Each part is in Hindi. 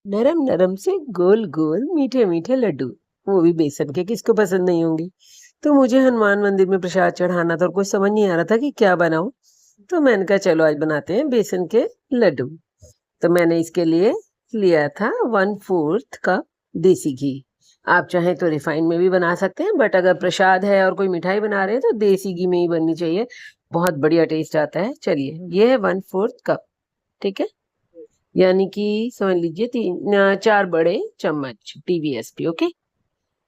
नरम नरम से गोल गोल मीठे मीठे लड्डू, वो भी बेसन के, किसको पसंद नहीं होंगे। तो मुझे हनुमान मंदिर में प्रसाद चढ़ाना था और कुछ समझ नहीं आ रहा था कि क्या बनाऊं। तो मैंने कहा चलो आज बनाते हैं बेसन के लड्डू। तो मैंने इसके लिए लिया था 1/4 कप देसी घी। आप चाहें तो रिफाइंड में भी बना सकते हैं, बट अगर प्रसाद है और कोई मिठाई बना रहे हैं तो देसी घी में ही बननी चाहिए, बहुत बढ़िया टेस्ट आता है। चलिए, ये है 1/4 कप। ठीक है, यानी कि समझ लीजिए 4 बड़े चम्मच TBSP। ओके,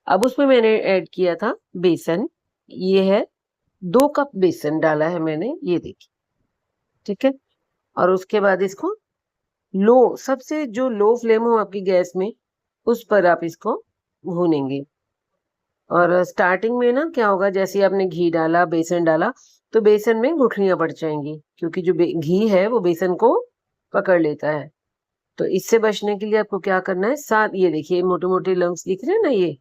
अब उसमें मैंने ऐड किया था बेसन। ये है 2 कप बेसन डाला है मैंने, ये देखिए। ठीक है, और उसके बाद इसको लो, सबसे जो लो फ्लेम हो आपकी गैस में, उस पर आप इसको भूनेंगे। और स्टार्टिंग में ना क्या होगा, जैसे ही आपने घी डाला, बेसन डाला, तो बेसन में गुठलियां पड़ जाएंगी, क्योंकि जो घी है वो बेसन को पकड़ लेता है। तो इससे बचने के लिए आपको क्या करना है, साथ ये देखिए मोटे मोटे लम्स दिख रहे हैं ना, ये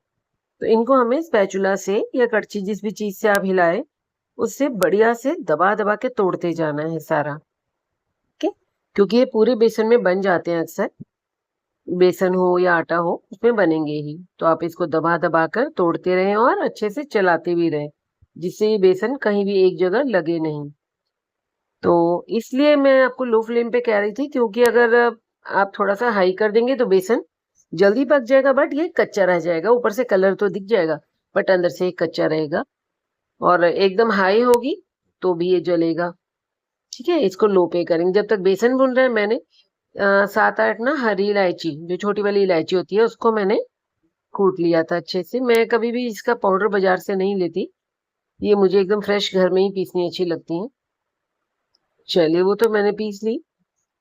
तो इनको हमें स्पैचुला से या कड़छी, जिस भी चीज से आप हिलाए, उससे बढ़िया से दबा दबा के तोड़ते जाना है सारा। ठीक है, क्योंकि ये पूरे बेसन में बन जाते हैं अक्सर, बेसन हो या आटा हो उसमें बनेंगे ही। तो आप इसको दबा दबा कर तोड़ते रहें और अच्छे से चलाते भी रहें, जिससे ये बेसन कहीं भी एक जगह लगे नहीं। तो इसलिए मैं आपको लो फ्लेम पे कह रही थी, क्योंकि अगर आप थोड़ा सा हाई कर देंगे तो बेसन जल्दी पक जाएगा, बट ये कच्चा रह जाएगा। ऊपर से कलर तो दिख जाएगा, बट अंदर से ये कच्चा रहेगा। और एकदम हाई होगी तो भी ये जलेगा। ठीक है, इसको लो पे करेंगे जब तक बेसन भून रहा है। मैंने 7-8 ना हरी इलायची, जो छोटी वाली इलायची होती है, उसको मैंने कूट लिया था अच्छे से। मैं कभी भी इसका पाउडर बाजार से नहीं लेती, ये मुझे एकदम फ्रेश घर में ही पीसनी अच्छी लगती है। चलिए, वो तो मैंने पीस ली।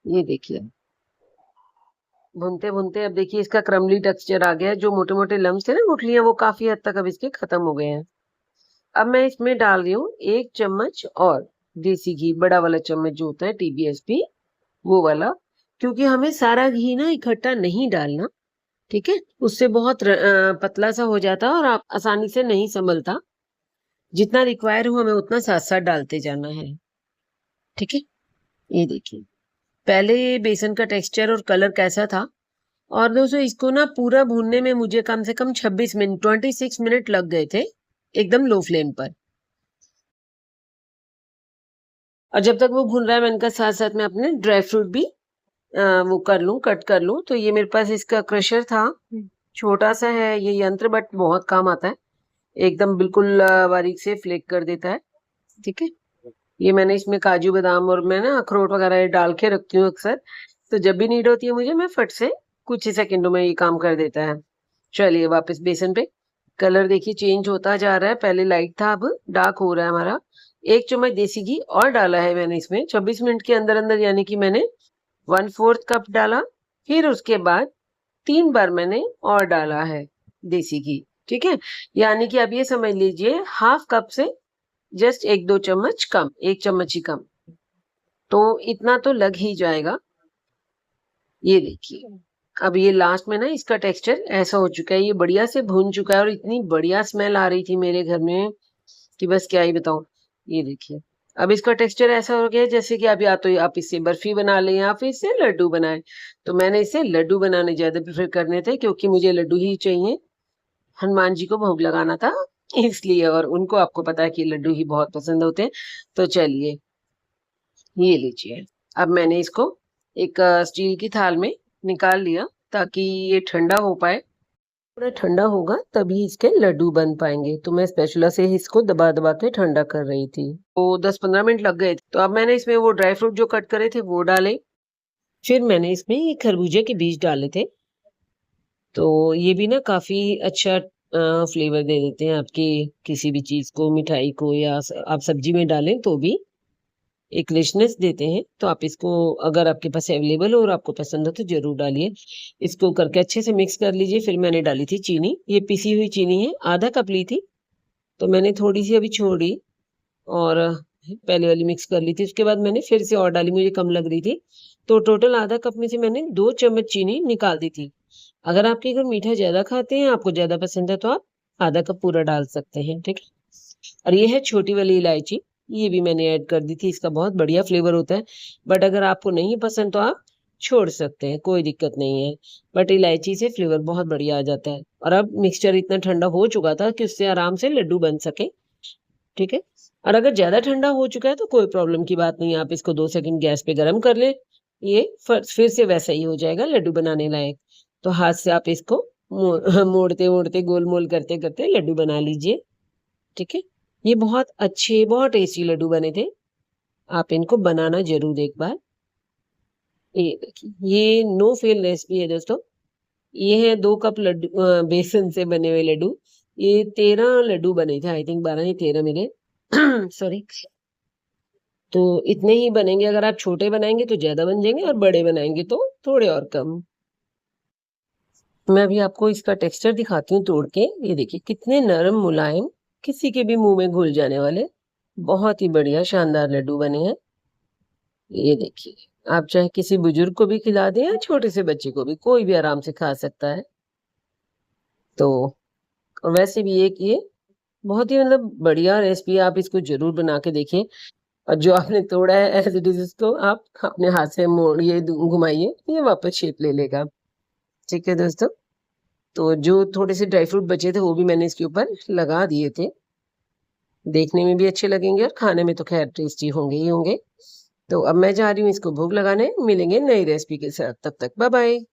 ये देखिए, भूनते भूनते अब देखिए इसका क्रमली टेक्सचर आ गया है। जो मोटे मोटे लम्स थे ना, गुठलियां, वो काफी हद तक अब इसके खत्म हो गए हैं। अब मैं इसमें डाल रही हूँ 1 चम्मच और देसी घी, बड़ा वाला चम्मच जो होता है TBSP, वो वाला। क्योंकि हमें सारा घी ना इकट्ठा नहीं डालना, ठीक है, उससे बहुत पतला सा हो जाता है और आप आसानी से नहीं संभलता। जितना रिक्वायर हो हमें उतना साथ साथ डालते जाना है। ठीक है, ये देखिए पहले ये बेसन का टेक्सचर और कलर कैसा था। और दोस्तों, इसको ना पूरा भूनने में मुझे कम से कम 26 मिनट, 26 मिनट लग गए थे, एकदम लो फ्लेम पर। और जब तक वो भून रहा है, मैंने कहा साथ साथ में अपने ड्राई फ्रूट भी वो कर लूं, कट कर लूं। तो ये मेरे पास इसका क्रशर था, छोटा सा है ये यंत्र, बट बहुत काम आता है, एकदम बिल्कुल बारीक से फ्लेक कर देता है। ठीक है, ये मैंने इसमें काजू बादाम और मैं ना अखरोट वगैरह डाल के रखती हूँ अक्सर। तो जब भी नीड होती है मुझे, मैं फट से कुछ ही सेकंडों में ये काम कर देता है। चलिए वापस बेसन पे। कलर देखिए चेंज होता जा रहा है, पहले लाइट था, अब डार्क हो रहा है हमारा। 1 चम्मच देसी घी और डाला है मैंने इसमें 26 मिनट के अंदर अंदर, यानी कि मैंने 1/4 कप डाला। फिर उसके बाद 3 बार मैंने और डाला है देसी घी। ठीक है, यानी कि अब ये समझ लीजिए हाफ कप से जस्ट 1-2 चम्मच कम, 1 चम्मच ही कम, तो इतना तो लग ही जाएगा। ये देखिए, अब ये लास्ट में ना इसका टेक्सचर ऐसा हो चुका है, ये बढ़िया से भून चुका है और इतनी बढ़िया स्मेल आ रही थी मेरे घर में कि बस क्या ही बताऊं। ये देखिए, अब इसका टेक्सचर ऐसा हो गया है जैसे कि अब या तो आप इससे बर्फी बना लें या फिर इससे लड्डू बनाएं। तो मैंने इसे लड्डू बनाने ज्यादा प्रेफर करने थे, क्योंकि मुझे लड्डू ही चाहिए, हनुमान जी को भोग लगाना था इसलिए। और उनको आपको पता है कि लड्डू ही बहुत पसंद होते हैं। तो चलिए, ये लीजिए। अब मैंने इसको एक स्टील की थाल में निकाल लिया, ताकि ये ठंडा हो पाए। थोड़ा ठंडा होगा तभी इसके लड्डू बन पाएंगे। तो मैं स्पैचुला से इसको दबा दबा के ठंडा कर रही थी। तो 10-15 मिनट लग गए थे। तो अब मैंने इसमें वो ड्राई फ्रूट जो कट करे थे वो डाले। फिर मैंने इसमें ये खरबूजे के बीज डाले थे। तो ये भी ना काफी अच्छा फ्लेवर दे देते हैं आपकी किसी भी चीज को, मिठाई को, या आप सब्जी में डालें तो भी एक रिचनेस देते हैं। तो आप इसको, अगर आपके पास अवेलेबल हो और आपको पसंद हो तो जरूर डालिए। इसको करके अच्छे से मिक्स कर लीजिए। फिर मैंने डाली थी चीनी, ये पिसी हुई चीनी है, आधा कप ली थी, तो मैंने थोड़ी सी अभी छोड़ी और पहले वाली मिक्स कर ली थी। उसके बाद मैंने फिर से और डाली, मुझे कम लग रही थी। तो टोटल आधा कप में से मैंने 2 चम्मच चीनी निकाल दी थी। अगर आपके घर मीठा ज्यादा खाते हैं, आपको ज्यादा पसंद है, तो आप आधा कप पूरा डाल सकते हैं। ठीक है, और ये है छोटी वाली इलायची, ये भी मैंने ऐड कर दी थी, इसका बहुत बढ़िया फ्लेवर होता है। बट अगर आपको नहीं पसंद तो आप छोड़ सकते हैं, कोई दिक्कत नहीं है। बट इलायची से फ्लेवर बहुत बढ़िया आ जाता है। और अब मिक्सचर इतना ठंडा हो चुका था कि उससे आराम से लड्डू बन सके, ठीक है। और अगर ज़्यादा ठंडा हो चुका है तो कोई प्रॉब्लम की बात नहीं है, आप इसको 2 सेकंड गैस पे गरम कर लें, ये फिर से वैसा ही हो जाएगा लड्डू बनाने लायक। तो हाथ से आप इसको मोड़ते-मोड़ते, गोल-मोल करते-करते लड्डू बना लीजिए, ठीक है। ये बहुत अच्छे, बहुत टेस्टी लड्डू बने थे। आप इनको बनाना ज़रूर एक बार। ये देखिए, ये नो फेल रेसिपी है दोस्तों। ये है 2 कप बेसन से बने हुए लड्डू। ये 13 लड्डू बने थे, आई थिंक 12 नहीं 13 मेरे सॉरी। तो इतने ही बनेंगे, अगर आप छोटे बनाएँगे तो ज़्यादा बन जाएँगे और बड़े बनाएँगे तो थोड़े और कम। मैं अभी आपको इसका टेक्सचर दिखाती हूँ तोड़ के। ये देखिए कितने नरम मुलायम, किसी के भी मुँह में घुल जाने वाले, बहुत ही बढ़िया शानदार लड्डू बने हैं। ये देखिए, आप चाहे किसी बुजुर्ग को भी खिला दें या छोटे से बच्चे को भी, कोई भी आराम से खा सकता है। तो और वैसे भी एक ये बहुत ही मतलब बढ़िया रेसिपी है, आप इसको ज़रूर बना के देखिए। और जो आपने तोड़ा है एज़ इट इज़ इसको आप अपने हाथ से मोड़िए, घुमाइए, ये वापस शेप ले लेगा। ठीक है दोस्तों? तो जो थोड़े से ड्राई फ्रूट बचे थे वो भी मैंने इसके ऊपर लगा दिए थे। देखने में भी अच्छे लगेंगे और खाने में तो ख़ैर टेस्टी होंगे ही होंगे। तो अब मैं जा रही हूँ इसको भोग लगाने, मिलेंगे नई रेसिपी के साथ, तब तक बाय-बाय।